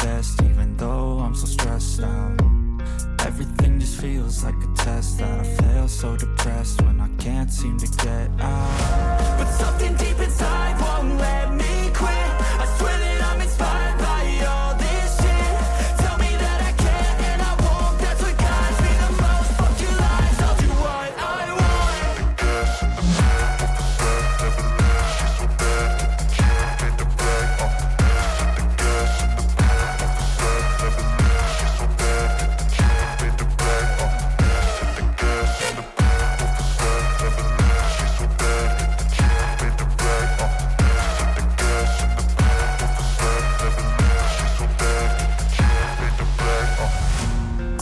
best, even though I'm so stressed out. Everything just feels like a test that I fail, so depressed when I can't seem to get out. But something deep inside won't let me quit. I swear that I'm inspired by all this shit. Tell me that I can't and I won't, that's what guides me the most. Fuck your lies, I'll do what I want.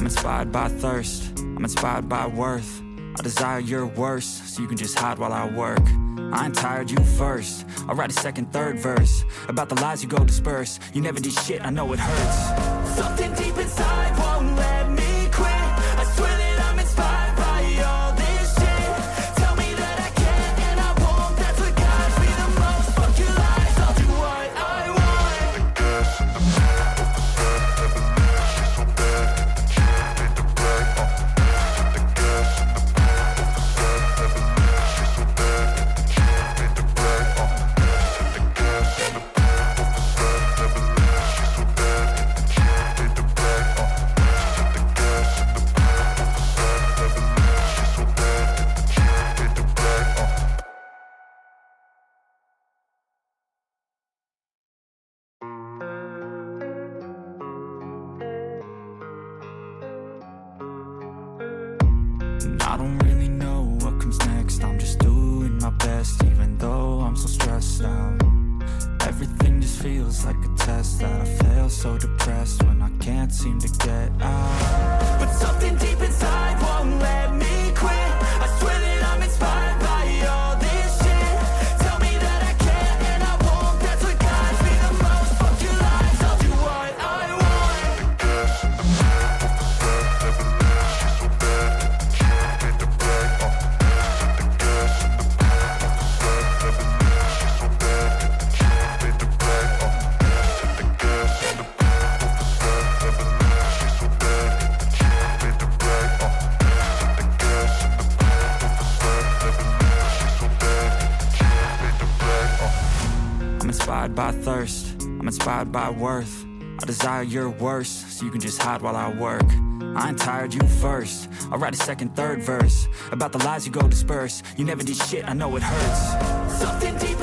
Inspired by thirst, I'm inspired by worth. I desire your worst, so you can just hide while I work. I ain't tired, you first. I'll write a second, third verse about the lies you go disperse. You never did shit, I know it hurts. Something deep inside won't let me quit. I swear that I'm inspired by all this shit. Tell me that I can't and I won't, that's what guides me the most. Fuck your lies, I'll do what I want. I don't really know what comes next. I'm just doing my best, even though I'm so stressed out. Everything just feels like a test that I fail, so depressed when I can't seem to get out. But something deep inside won't let me quit. I swear that I'm inspired by all this shit. Tell me that I can't and I won't, that's what guides me the most. Fuck your lies, I'll do what I want. I'm inspired by thirst, I'm inspired by worth. I desire your worst, so you can just hide while I work. I ain't tired, you first. I'll write a second, third verse about the lies you go disperse. You never did shit, I know it hurts. Something deep